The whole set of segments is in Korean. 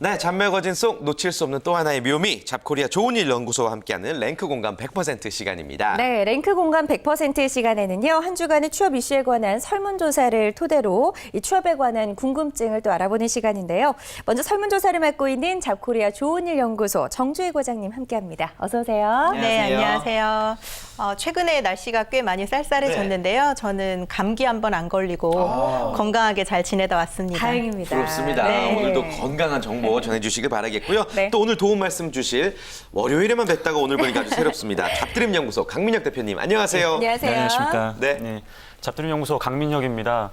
네, 잡매거진 속 놓칠 수 없는 또 하나의 묘미, 잡코리아 좋은 일 연구소와 함께하는 랭크 공감 100% 시간입니다. 네, 랭크 공감 100% 시간에는요, 한 주간의 취업 이슈에 관한 설문조사를 토대로 이 취업에 관한 궁금증을 또 알아보는 시간인데요. 먼저 설문조사를 맡고 있는 잡코리아 좋은 일 연구소 정주희 과장님 함께합니다. 어서 오세요. 네, 안녕하세요. 최근에 날씨가 꽤 많이 쌀쌀해졌는데요. 저는 감기 한번 안 걸리고 건강하게 잘 지내다 왔습니다. 다행입니다. 부럽습니다. 네. 오늘도 건강한 정보 전해주시길 바라겠고요. 네. 또 오늘 도움 말씀 주실 월요일에만 뵀다가 오늘 보니까 아주 새롭습니다. 잡드림 연구소 강민혁 대표님, 안녕하세요. 안녕하세요. 네, 안녕하십니까. 네. 잡드림 연구소 강민혁입니다.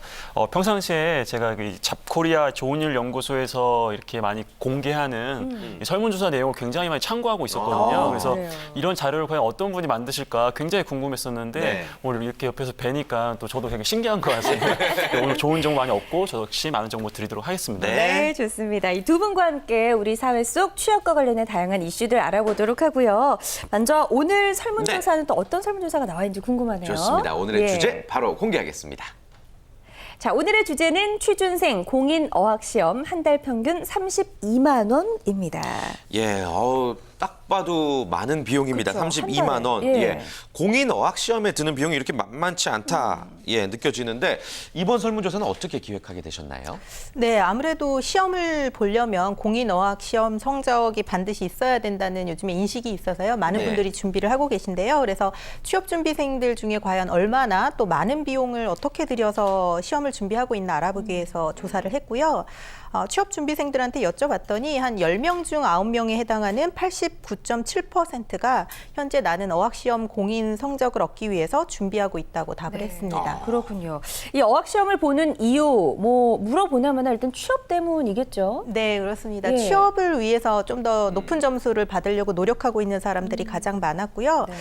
평상시에 제가 이 잡코리아 좋은 일 연구소에서 이렇게 많이 공개하는 이 설문조사 내용을 굉장히 많이 참고하고 있었거든요. 그래서 그래요. 이런 자료를 과연 어떤 분이 만드실까 굉장히 궁금했었는데 네. 오늘 이렇게 옆에서 뵈니까 또 저도 되게 신기한 것 같습니다. 오늘 좋은 정보 많이 얻고 저 역시 많은 정보 드리도록 하겠습니다. 네. 네, 좋습니다. 이 두 분과 함께 우리 사회 속 취업과 관련된 다양한 이슈들 알아보도록 하고요. 먼저 오늘 설문조사는 또 어떤 설문조사가 나와 있는지 궁금하네요. 좋습니다. 오늘의 예. 주제 바로 공개하겠습니다. 자, 오늘의 주제는 취준생 공인 어학시험 한 달 평균 32만 원입니다. 예, 딱 봐도 많은 비용입니다. 그쵸, 32만 원. 한 달에. 예. 공인 어학 시험에 드는 비용이 이렇게 만만치 않다. 예, 느껴지는데 이번 설문조사는 어떻게 기획하게 되셨나요? 네, 아무래도 시험을 보려면 공인어학 시험 성적이 반드시 있어야 된다는 요즘에 인식이 있어서요. 많은 네. 분들이 준비를 하고 계신데요. 그래서 취업준비생들 중에 과연 얼마나 또 많은 비용을 어떻게 들여서 시험을 준비하고 있나 알아보기 위해서 조사를 했고요. 취업준비생들한테 여쭤봤더니 한 10명 중 9명에 해당하는 89.7%가 현재 나는 어학시험 공인 성적을 얻기 위해서 준비하고 있다고 답을 했습니다. 그렇군요. 이 어학시험을 보는 이유 물어보냐면 일단 취업 때문이겠죠? 네, 그렇습니다. 예. 취업을 위해서 좀 더 높은 점수를 받으려고 노력하고 있는 사람들이 가장 많았고요. 네.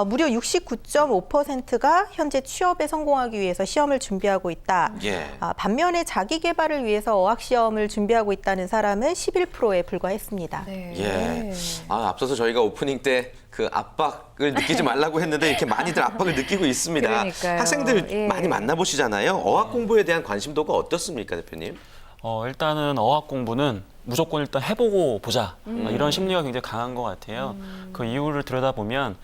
무려 69.5%가 현재 취업에 성공하기 위해서 시험을 준비하고 있다. 예. 반면에 자기 개발을 위해서 어학시험을 준비하고 있다는 사람은 11%에 불과했습니다. 네. 예. 앞서서 저희가 오프닝 때 그 압박을 느끼지 말라고 했는데 이렇게 많이들 압박을 느끼고 있습니다. 그러니까요. 학생들 예. 많이 만나보시잖아요. 어학 공부에 대한 관심도가 어떻습니까, 대표님? 일단은 어학 공부는 무조건 일단 해보고 보자. 이런 심리가 굉장히 강한 것 같아요. 그 이유를 들여다보면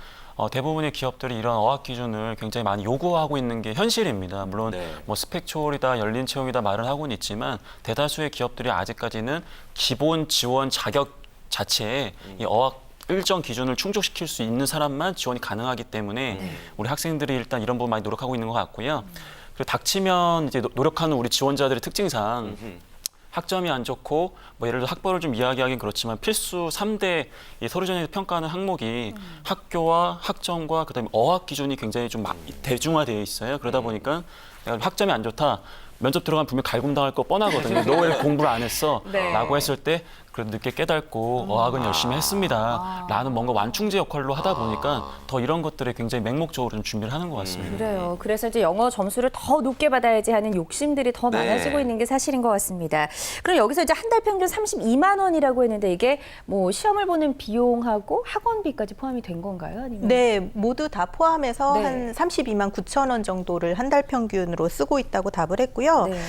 대부분의 기업들이 이런 어학 기준을 굉장히 많이 요구하고 있는 게 현실입니다. 물론 네. 뭐 스펙 초월이다, 열린 채용이다 말을 하고는 있지만 대다수의 기업들이 아직까지는 기본 지원 자격 자체에 이 어학 일정 기준을 충족시킬 수 있는 사람만 지원이 가능하기 때문에 우리 학생들이 일단 이런 부분 많이 노력하고 있는 것 같고요. 그리고 닥치면 이제 노력하는 우리 지원자들의 특징상 학점이 안 좋고 뭐 예를 들어 학벌을 좀 이야기하긴 그렇지만 필수 3대 이 서류전형에서 평가하는 항목이 학교와 학점과 그다음에 어학 기준이 굉장히 좀 대중화되어 있어요. 그러다 보니까 내가 학점이 안 좋다. 면접 들어가면 분명 갈굼당할 거 뻔하거든요. 너 왜 공부를 안 했어? 네. 라고 했을 때 그래도 늦게 깨닫고 어학은 열심히 했습니다. 라는 뭔가 완충제 역할로 하다 보니까 더 이런 것들에 굉장히 맹목적으로 좀 준비를 하는 것 같습니다. 그래요. 그래서 이제 영어 점수를 더 높게 받아야지 하는 욕심들이 더 네. 많아지고 있는 게 사실인 것 같습니다. 그럼 여기서 이제 한 달 평균 32만 원이라고 했는데 이게 뭐 시험을 보는 비용하고 학원비까지 포함이 된 건가요? 아니면? 네, 모두 다 포함해서 네. 한 32만 9천 원 정도를 한 달 평균으로 쓰고 있다고 답을 했고요. 네.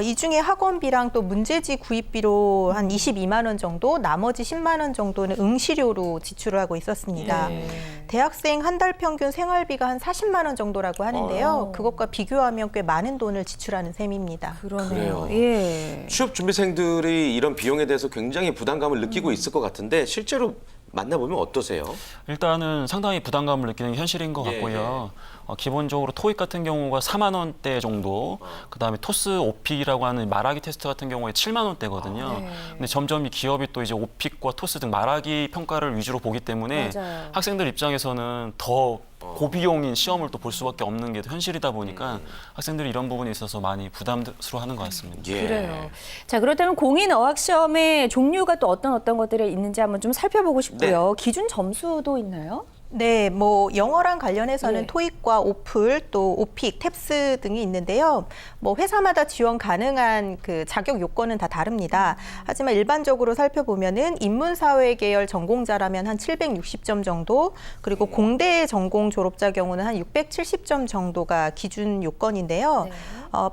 이 중에 학원비랑 또 문제지 구입비로 한 22만 원 정도, 나머지 10만 원 정도는 응시료로 지출을 하고 있었습니다. 네. 대학생 한 달 평균 생활비가 한 40만 원 정도라고 하는데요. 그것과 비교하면 꽤 많은 돈을 지출하는 셈입니다. 그러네요. 그래요. 예. 취업 준비생들이 이런 비용에 대해서 굉장히 부담감을 느끼고 있을 것 같은데 실제로 만나보면 어떠세요? 일단은 상당히 부담감을 느끼는 게 현실인 것 예, 같고요. 기본적으로 토익 같은 경우가 4만 원대 정도, 그다음에 토스 오픽이라고 하는 말하기 테스트 같은 경우에 7만 원대거든요. 네. 근데 점점 이 기업이 또 이제 오픽과 토스 등 말하기 평가를 위주로 보기 때문에 맞아요. 학생들 입장에서는 더 고비용인 시험을 또 볼 수밖에 없는 게 현실이다 보니까 학생들이 이런 부분에 있어서 많이 부담스러워하는 것 같습니다. 예. 그래요. 자, 그렇다면 공인 어학 시험의 종류가 또 어떤 것들이 있는지 한번 좀 살펴보고 싶고요. 기준 점수도 있나요? 네, 뭐 영어랑 관련해서는 예. 토익과 오플, 또 오픽, 탭스 등이 있는데요. 뭐 회사마다 지원 가능한 그 자격 요건은 다 다릅니다. 하지만 일반적으로 살펴보면은 인문사회 계열 전공자라면 한 760점 정도, 그리고 공대 전공 졸업자 경우는 한 670점 정도가 기준 요건인데요. 네.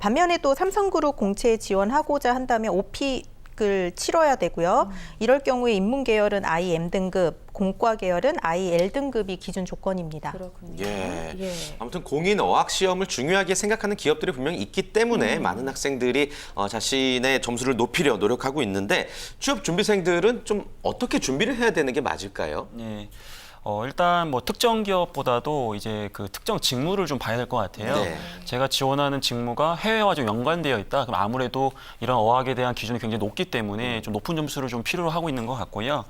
반면에 또 삼성그룹 공채에 지원하고자 한다면 오픽 교육을 치러야 되고요. 이럴 경우에 인문 계열은 IM 등급, 공과 계열은 IL 등급이 기준 조건입니다. 그렇군요. 예. 예. 아무튼 공인 어학 시험을 중요하게 생각하는 기업들이 분명히 있기 때문에 많은 학생들이 자신의 점수를 높이려 노력하고 있는데 취업 준비생들은 좀 어떻게 준비를 해야 되는 게 맞을까요? 예. 일단 뭐 특정 기업보다도 이제 그 특정 직무를 좀 봐야 될 것 같아요. 네. 제가 지원하는 직무가 해외와 좀 연관되어 있다. 그럼 아무래도 이런 어학에 대한 기준이 굉장히 높기 때문에 좀 높은 점수를 좀 필요로 하고 있는 것 같고요.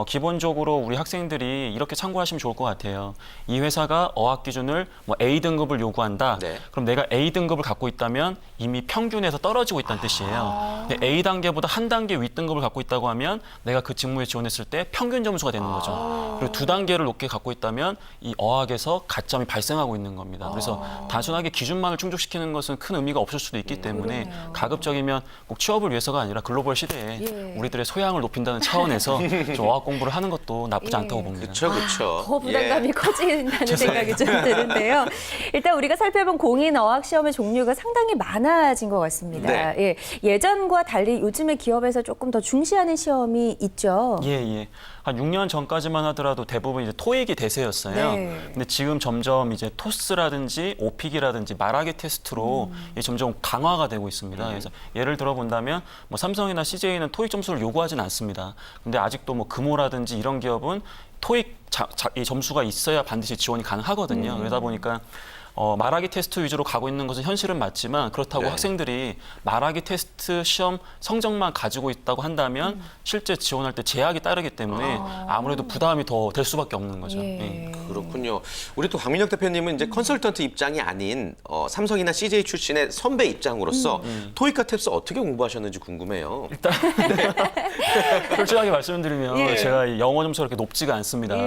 기본적으로 우리 학생들이 이렇게 참고하시면 좋을 것 같아요. 이 회사가 어학 기준을 뭐 A 등급을 요구한다. 네. 그럼 내가 A 등급을 갖고 있다면 이미 평균에서 떨어지고 있다는 뜻이에요. 근데 A 단계보다 한 단계 윗 등급을 갖고 있다고 하면 내가 그 직무에 지원했을 때 평균 점수가 되는 거죠. 그리고 두 단계를 높게 갖고 있다면 이 어학에서 가점이 발생하고 있는 겁니다. 그래서 단순하게 기준만을 충족시키는 것은 큰 의미가 없을 수도 있기 때문에 가급적이면 꼭 취업을 위해서가 아니라 글로벌 시대에 예. 우리들의 소양을 높인다는 차원에서 좀 어학 공부를 하는 것도 나쁘지 예. 않다고 봅니다. 그렇죠. 더 부담감이 커진다는 생각이 좀 드는데요. 일단 우리가 살펴본 공인 어학 시험의 종류가 상당히 많아진 것 같습니다. 네. 예. 예전과 달리 요즘에 기업에서 조금 더 중시하는 시험이 있죠. 예. 한 6년 전까지만 하더라도 대부분 이제 토익이 대세였어요. 네. 근데 지금 점점 이제 토스라든지 오픽이라든지 말하기 테스트로 이게 점점 강화가 되고 있습니다. 그래서 예를 들어 본다면 뭐 삼성이나 CJ는 토익 점수를 요구하진 않습니다. 근데 아직도 뭐 금호라든지 이런 기업은 토익 이 점수가 있어야 반드시 지원이 가능하거든요. 그러다 보니까 말하기 테스트 위주로 가고 있는 것은 현실은 맞지만 그렇다고 네. 학생들이 말하기 테스트 시험 성적만 가지고 있다고 한다면 실제 지원할 때 제약이 따르기 때문에 아무래도 부담이 더 될 수밖에 없는 거죠. 예. 예. 그렇군요. 우리 또 강민혁 대표님은 이제 컨설턴트 입장이 아닌 삼성이나 CJ 출신의 선배 입장으로서 토익과 탭스 어떻게 공부하셨는지 궁금해요. 솔직하게 말씀드리면 예. 제가 이 영어 점수가 그렇게 높지가 않습니다.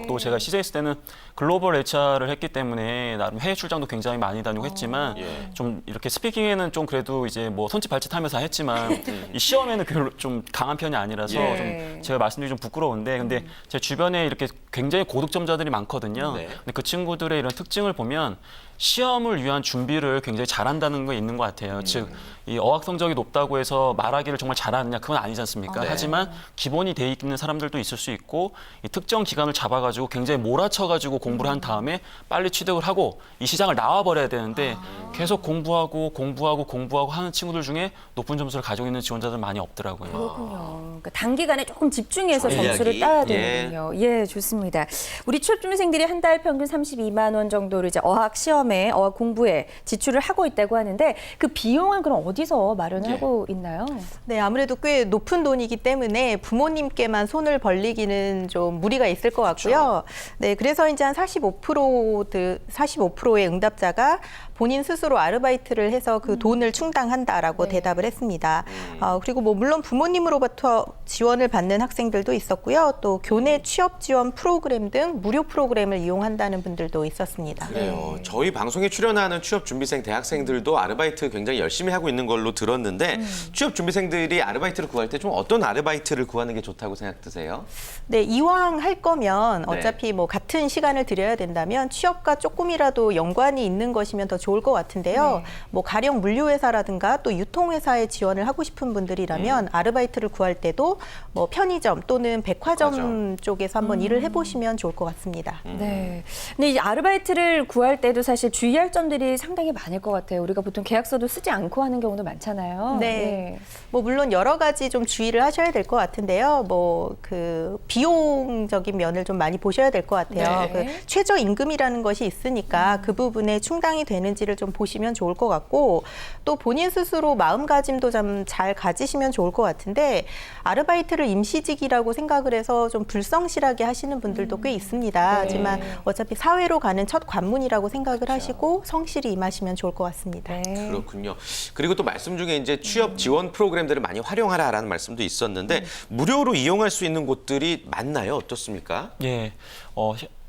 또 제가 CJ 있을 때는 글로벌 HR을 했기 때문에 나름 해외 출장도 굉장히 많이 다니고 했지만 예. 좀 이렇게 스피킹에는 좀 그래도 이제 뭐 손짓 발짓하면서 했지만 이 시험에는 별로 좀 강한 편이 아니라서 예. 좀 제가 말씀드리기 좀 부끄러운데 근데 제 주변에 이렇게 굉장히 고득점자들이 많거든요. 네. 근데 그 친구들의 이런 특징을 보면 시험을 위한 준비를 굉장히 잘한다는 게 있는 것 같아요. 즉, 이 어학 성적이 높다고 해서 말하기를 정말 잘하느냐 그건 아니지 않습니까? 네. 하지만 기본이 돼 있는 사람들도 있을 수 있고 이 특정 기간을 잡아가지고 굉장히 몰아쳐가지고 공부를 한 다음에 빨리 취득을 하고 이 시장을 나와버려야 되는데 계속 공부하고 하는 친구들 중에 높은 점수를 가지고 있는 지원자들 많이 없더라고요. 그렇군요. 그러니까 단기간에 조금 집중해서 전략이, 점수를 따야 예. 되는군요. 예, 좋습니다. 우리 취업준비생들이 한 달 평균 32만 원 정도로 이제 어학 시험에, 어학 공부에 지출을 하고 있다고 하는데 그 비용은 그럼 어디서 마련하고 있나요? 네, 아무래도 꽤 높은 돈이기 때문에 부모님께만 손을 벌리기는 좀 무리가 있을 것 같고요. 네, 그래서 이제 한 45%의 응답자가 본인 스스로 아르바이트를 해서 그 돈을 충당한다라고 네. 대답을 했습니다. 그리고 뭐 물론 부모님으로부터 지원을 받는 학생들도 있었고요. 또 교내 취업 지원 프로그램 등 무료 프로그램을 이용한다는 분들도 있었습니다. 그래요. 저희 방송에 출연하는 취업 준비생 대학생들도 아르바이트 굉장히 열심히 하고 있는 걸로 들었는데 취업 준비생들이 아르바이트를 구할 때 좀 어떤 아르바이트를 구하는 게 좋다고 생각드세요? 네, 이왕 할 거면 네. 어차피 뭐 같은 시간을 들여야 된다면 취업과 조금이라도 연관이 있는 것이면 더 좋을 것 같은데요. 뭐 가령 물류회사라든가 또 유통회사에 지원을 하고 싶은 분들이라면 아르바이트를 구할 때도 뭐 편의점 또는 백화점 쪽에서 한번 일을 해보시면 좋을 것 같습니다. 네. 근데 이제 아르바이트를 구할 때도 사실 주의할 점들이 상당히 많을 것 같아요. 우리가 보통 계약서도 쓰지 않고 하는 경우도 많잖아요. 네. 뭐 물론 여러 가지 좀 주의를 하셔야 될 것 같은데요. 뭐 그 비용적인 면을 좀 많이 보셔야 될 것 같아요. 네. 그 최저 임금이라는 것이 있으니까 그 부분에 충당이 되는지를 좀 보시면 좋을 것 같고 또 본인 스스로 마음가짐도 좀 잘 가지시면 좋을 것 같은데 아르바이트를 임시직이라고 생각을 해서 좀 불성실하게 하시는 분들도 꽤 있습니다. 하지만 어차피 사회로 가는 첫 관문이라고 생각을 하시고 성실히 임하시면 좋을 것 같습니다. 네. 그렇군요. 그리고 또 말씀 중에 이제 취업 지원 프로그램들을 많이 활용하라라는 말씀도 있었는데 무료로 이용할 수 있는 곳들이 많나요? 어떻습니까? 예,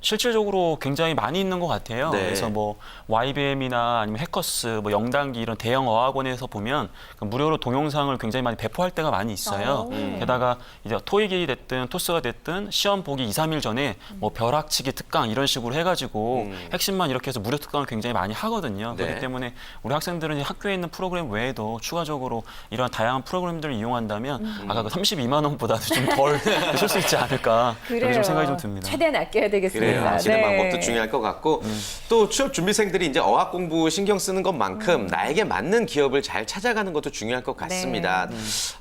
실질적으로 굉장히 많이 있는 것 같아요. 네. 그래서 뭐 YBM이나 아니면 해커스, 뭐 영단기 이런 대형 어학원에서 보면 무료로 동영상을 굉장히 많이 배포할 때가 많이 있어요. 게다가 이제 토익이 됐든 토스가 됐든 시험 보기 2, 3일 전에 뭐 벼락치기 특강 이런 식으로 해가지고 핵심만 이렇게 해서 무료 특강을 굉장히 많이 하거든요. 네. 그렇기 때문에 우리 학생들은 학교에 있는 프로그램 외에도 추가적으로 이런 다양한 프로그램들을 이용한다면 아까 그 32만 원보다도 좀 덜 쓸 수 있지 않을까 그렇게 좀 생각이 좀 듭니다. 최대한 아껴야 되겠습니다. 그래요. 아시는 네. 방법도 중요할 것 같고 또 취업 준비생들이 이제 어학 공부 신경 쓰는 것만큼 나에게 맞는 기업을 잘 찾아가는 것도 중요할 것 같습니다.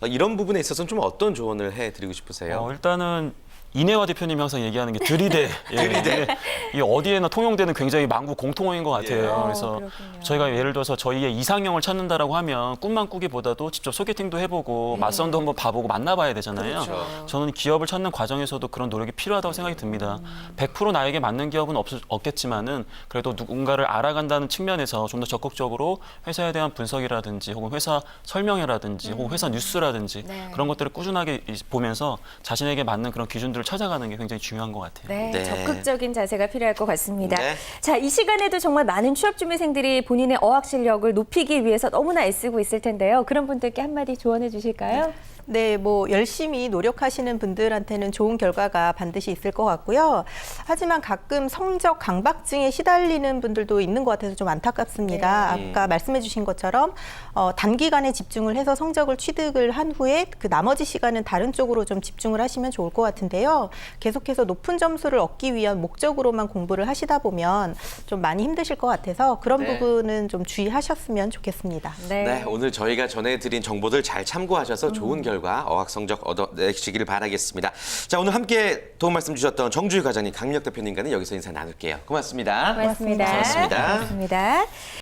이런 부분에 있어서는 좀 어떤 조언을 해드리고 싶으세요? 일단은 이내화 대표님이 항상 얘기하는 게 들이대. 들이대. 이 어디에나 통용되는 굉장히 만국 공통어인 것 같아요. 그래서 그렇군요. 저희가 예를 들어서 저희의 이상형을 찾는다라고 하면 꿈만 꾸기보다도 직접 소개팅도 해보고 맞선도 한번 봐보고 만나봐야 되잖아요. 그렇죠. 저는 기업을 찾는 과정에서도 그런 노력이 필요하다고 생각이 듭니다. 100% 나에게 맞는 기업은 없겠지만은 그래도 누군가를 알아간다는 측면에서 좀 더 적극적으로 회사에 대한 분석이라든지 혹은 회사 설명회라든지 혹은 회사 뉴스라든지 네. 그런 것들을 꾸준하게 보면서 자신에게 맞는 그런 기준들을 찾아가는 게 굉장히 중요한 것 같아요. 네, 네. 적극적인 자세가 필요할 것 같습니다. 네. 자, 이 시간에도 정말 많은 취업준비생들이 본인의 어학 실력을 높이기 위해서 너무나 애쓰고 있을 텐데요. 그런 분들께 한마디 조언해 주실까요? 네, 뭐 열심히 노력하시는 분들한테는 좋은 결과가 반드시 있을 것 같고요. 하지만 가끔 성적 강박증에 시달리는 분들도 있는 것 같아서 좀 안타깝습니다. 아까 말씀해 주신 것처럼 단기간에 집중을 해서 성적을 취득을 한 후에 그 나머지 시간은 다른 쪽으로 좀 집중을 하시면 좋을 것 같은데요. 계속해서 높은 점수를 얻기 위한 목적으로만 공부를 하시다 보면 좀 많이 힘드실 것 같아서 그런 네. 부분은 좀 주의하셨으면 좋겠습니다. 네, 오늘 저희가 전해드린 정보들 잘 참고하셔서 좋은 결과 어학 성적 얻어내시기를 바라겠습니다. 자, 오늘 함께 도움 말씀 주셨던 정주희 과장님, 강민혁 대표님과는 여기서 인사 나눌게요. 고맙습니다. 고맙습니다. 고맙습니다. 고맙습니다.